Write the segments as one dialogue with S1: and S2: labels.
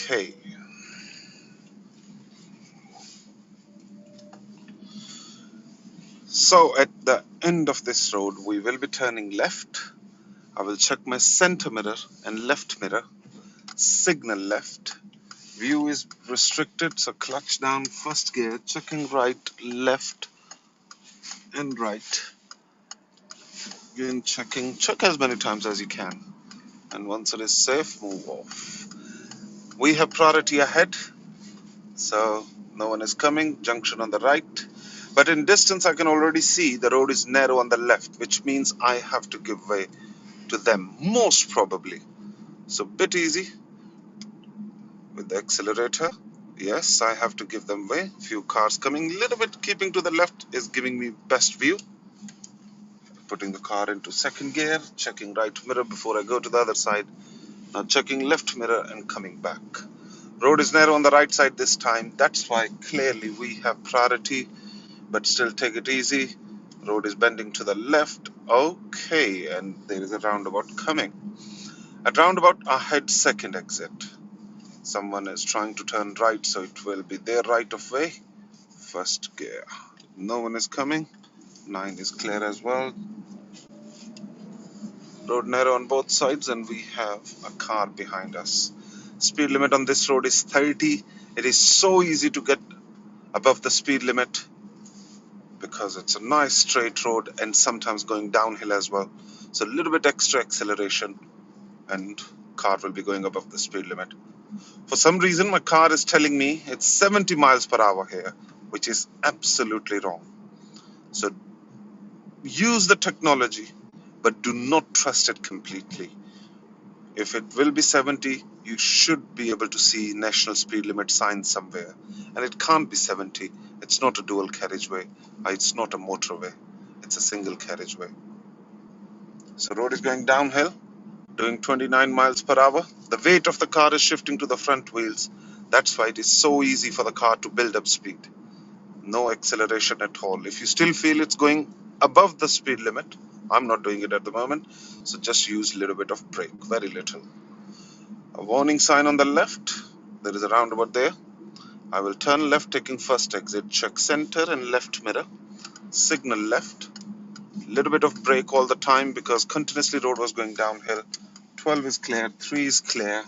S1: Okay. So at the end of this road, we will be turning left. I will check my center mirror and left mirror. Signal left. View is restricted, so clutch down, first gear, checking right, left, and right. Again, checking. Check as many times as you can. And once it is safe, move off. We have priority ahead, so no one is coming. Junction on the right. But in distance, I can already see the road is narrow on the left, which means I have to give way to them, most probably. So bit easy with the accelerator. Yes, I have to give them way. Few cars coming. Little bit keeping to the left is giving me best view. Putting the car into second gear, checking right mirror before I go to the other side. Now checking left mirror and coming back. Road is narrow on the right side this time. That's why clearly we have priority, but still take it easy. Road is bending to the left. Okay, and there is a roundabout coming. At roundabout, I head second exit. Someone is trying to turn right, so it will be their right of way. First gear. No one is coming. 9 is clear as well. Road narrow on both sides, and we have a car behind us. Speed limit on this road is 30. It is so easy to get above the speed limit because it's a nice straight road and sometimes going downhill as well. So a little bit extra acceleration and car will be going above the speed limit. For some reason, my car is telling me it's 70 miles per hour here, which is absolutely wrong. So use the technology, but do not trust it completely. If it will be 70, you should be able to see national speed limit sign somewhere. And it can't be 70. It's not a dual carriageway. It's not a motorway. It's a single carriageway. So road is going downhill, doing 29 miles per hour. The weight of the car is shifting to the front wheels. That's why it is so easy for the car to build up speed. No acceleration at all. If you still feel it's going above the speed limit, I'm not doing it at the moment, so just use a little bit of brake, very little. A warning sign on the left. There is a roundabout there. I will turn left, taking first exit. Check center and left mirror. Signal left. Little bit of brake all the time because continuously road was going downhill. 12 is clear, 3 is clear,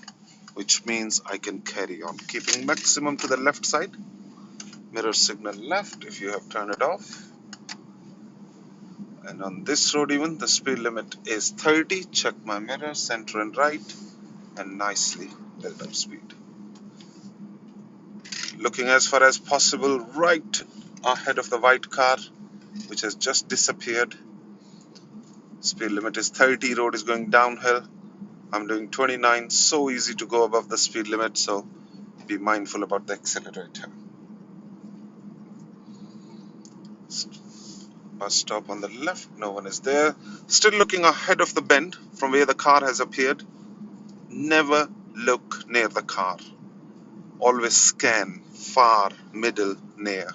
S1: which means I can carry on. Keeping maximum to the left side. Mirror signal left if you have turned it off. And on this road even, the speed limit is 30. Check my mirror, center and right, and nicely build up speed. Looking as far as possible right ahead of the white car, which has just disappeared. Speed limit is 30, road is going downhill. I'm doing 29, so easy to go above the speed limit, so be mindful about the accelerator. Bus stop on the left, no one is there. Still looking ahead of the bend from where the car has appeared. Never look near the car. Always scan far, middle, near.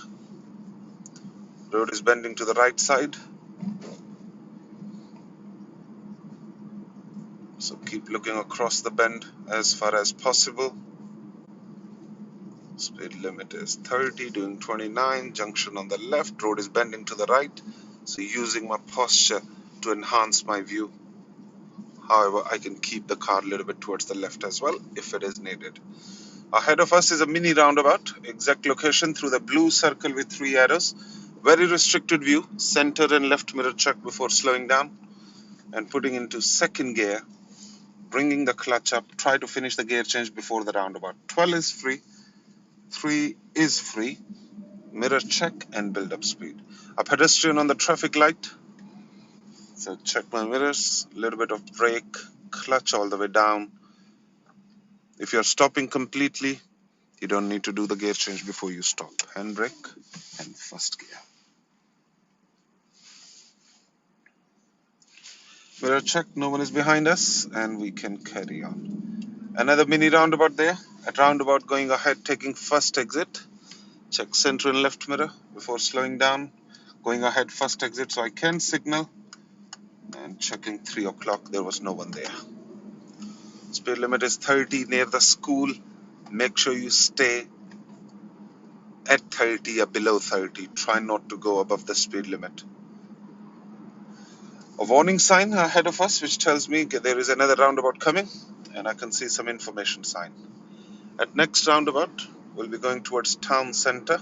S1: Road is bending to the right side. So keep looking across the bend as far as possible. Speed limit is 30, doing 29. Junction on the left, road is bending to the right. So using my posture to enhance my view. However, I can keep the car a little bit towards the left as well if it is needed. Ahead of us is a mini roundabout. Exact location through the blue circle with 3 arrows. Very restricted view. Center and left mirror check before slowing down. And putting into second gear. Bringing the clutch up. Try to finish the gear change before the roundabout. 12 is free. 3 is free. Mirror check and build up speed. A pedestrian on the traffic light. So check my mirrors. A little bit of brake. Clutch all the way down. If you're stopping completely, you don't need to do the gear change before you stop. Handbrake and first gear. Mirror check, no one is behind us, and we can carry on. Another mini roundabout there. At roundabout going ahead, taking first exit. Check center and left mirror before slowing down. Going ahead first exit so I can signal. And checking 3 o'clock, there was no one there. Speed limit is 30 near the school. Make sure you stay at 30 or below 30. Try not to go above the speed limit. A warning sign ahead of us which tells me there is another roundabout coming, and I can see some information sign. At next roundabout, we'll be going towards town center.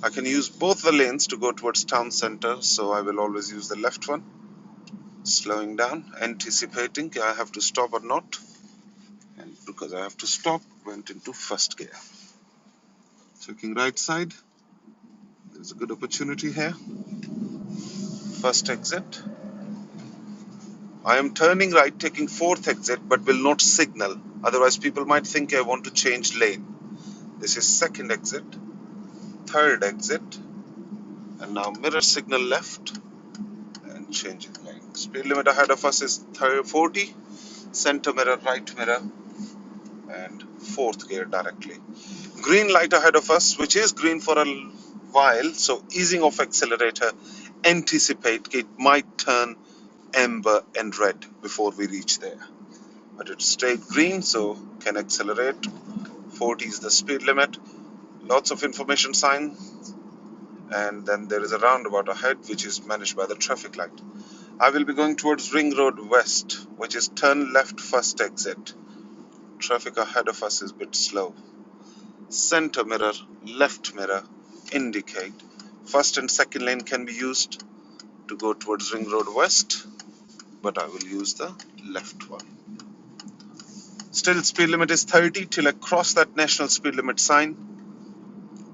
S1: I can use both the lanes to go towards town center, so I will always use the left one. Slowing down, anticipating I have to stop or not, and because I have to stop, went into first gear. Checking right side, there's a good opportunity here. First exit. I am turning right, taking fourth exit, but will not signal, otherwise people might think I want to change lane. This is second exit, third exit, and now mirror signal left and changing lane. Speed limit ahead of us is 40, center mirror, right mirror, and fourth gear directly. Green light ahead of us, which is green for a while, so easing off accelerator, anticipate it might turn amber and red before we reach there. But it stayed green, so can accelerate. 40 is the speed limit. Lots of information sign, and then there is a roundabout ahead which is managed by the traffic light. I will be going towards Ring Road West, which is turn left first exit. Traffic ahead of us is a bit slow. Center mirror, left mirror, indicate. First and second lane can be used to go towards Ring Road West, but I will use the left one. Still speed limit is 30 till I cross that national speed limit sign.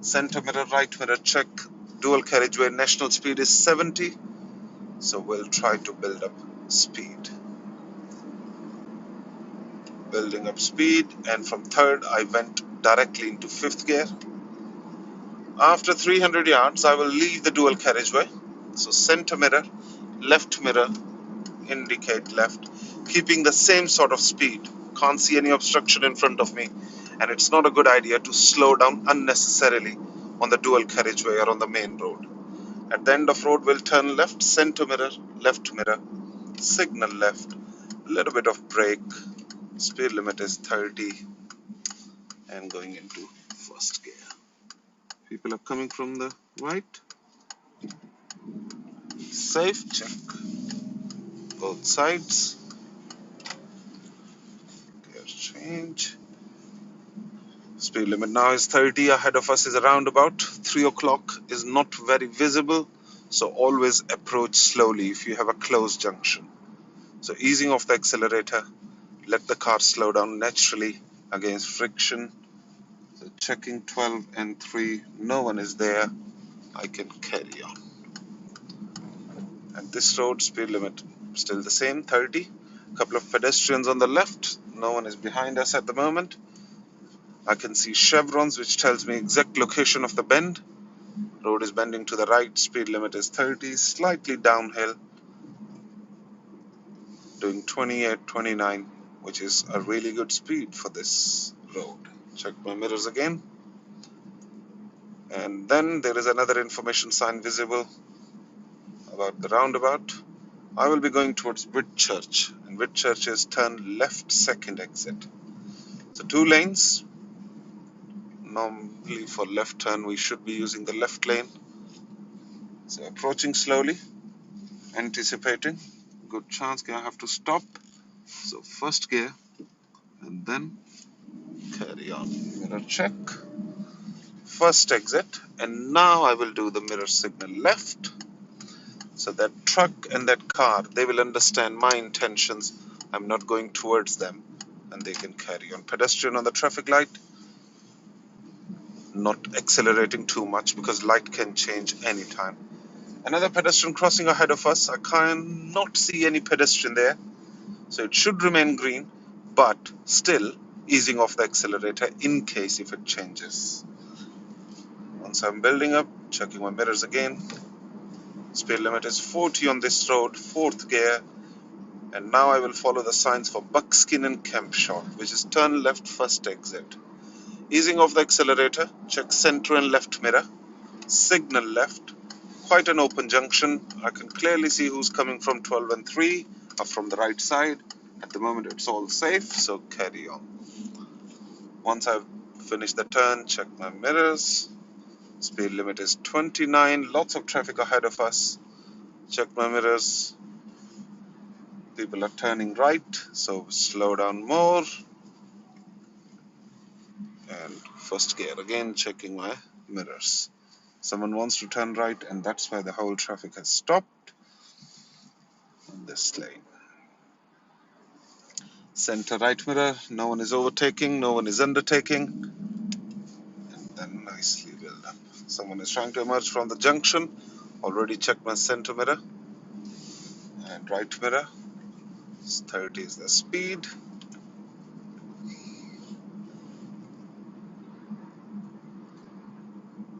S1: Center mirror, right mirror check. Dual carriageway, national speed is 70. So we'll try to build up speed. Building up speed, and from third I went directly into fifth gear. After 300 yards I will leave the dual carriageway. So center mirror, left mirror, indicate left, keeping the same sort of speed. Can't see any obstruction in front of me, and it's not a good idea to slow down unnecessarily on the dual carriageway or on the main road. At the end of road we'll turn left, center mirror, left mirror, signal left, a little bit of brake. Speed limit is 30 and going into first gear. People are coming from the right. Safe, check both sides. Gear change. Speed limit now is 30. Ahead of us is a roundabout. 3 o'clock is not very visible, so always approach slowly if you have a closed junction. So easing off the accelerator, let the car slow down naturally against friction. So checking 12 and 3, no one is there. I can carry on. At this road, speed limit still the same, 30. Couple of pedestrians on the left. No one is behind us at the moment. I can see chevrons, which tells me exact location of the bend. Road is bending to the right. Speed limit is 30, slightly downhill. Doing 28, 29, which is a really good speed for this road. Check my mirrors again. And then there is another information sign visible about the roundabout. I will be going towards Whitchurch, and Whitchurch is turn left second exit. So 2 lanes. Normally for left turn we should be using the left lane. So approaching slowly, anticipating. Good chance I have to stop. So first gear and then carry on. Mirror check. First exit, and now I will do the mirror signal left. So that truck and that car, they will understand my intentions. I'm not going towards them, and they can carry on. Pedestrian on the traffic light, not accelerating too much because light can change anytime. Another pedestrian crossing ahead of us. I cannot see any pedestrian there, so it should remain green, but still easing off the accelerator in case if it changes. Once I'm building up, checking my mirrors again. Speed limit is 40 on this road, fourth gear, and now I will follow the signs for Buckskin and Campshot, which is turn left first exit. Easing off the accelerator, check center and left mirror, signal left, quite an open junction. I can clearly see who's coming from 12 and 3 or from the right side. At the moment it's all safe, so carry on. Once I've finished the turn, check my mirrors. Speed limit is 29. Lots of traffic ahead of us. Check my mirrors. People are turning right, so slow down more. And first gear again, checking my mirrors. Someone wants to turn right, and that's why the whole traffic has stopped on this lane. Center right mirror, no one is overtaking, no one is undertaking. And then nicely build up. Someone is trying to emerge from the junction. Already checked my center mirror and right mirror. 30 is the speed.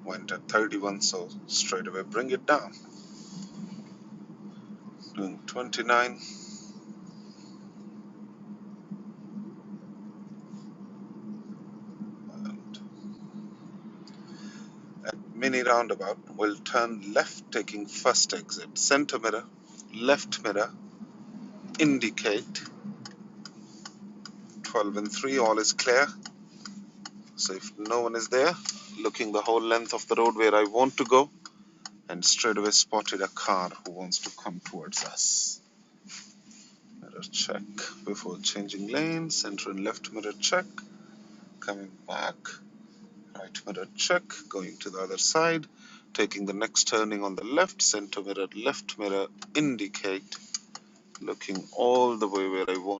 S1: Went at 31, so straight away bring it down. Doing 29. And at mini roundabout, we'll turn left, taking first exit. Center mirror, left mirror, indicate. 12 and 3, all is clear. So if no one is there, looking the whole length of the road where I want to go, and straight away spotted a car who wants to come towards us. Mirror check before changing lanes. Center and left mirror check. Coming back. Right mirror check. Going to the other side. Taking the next turning on the left. Center mirror, left mirror, indicate. Looking all the way where I want.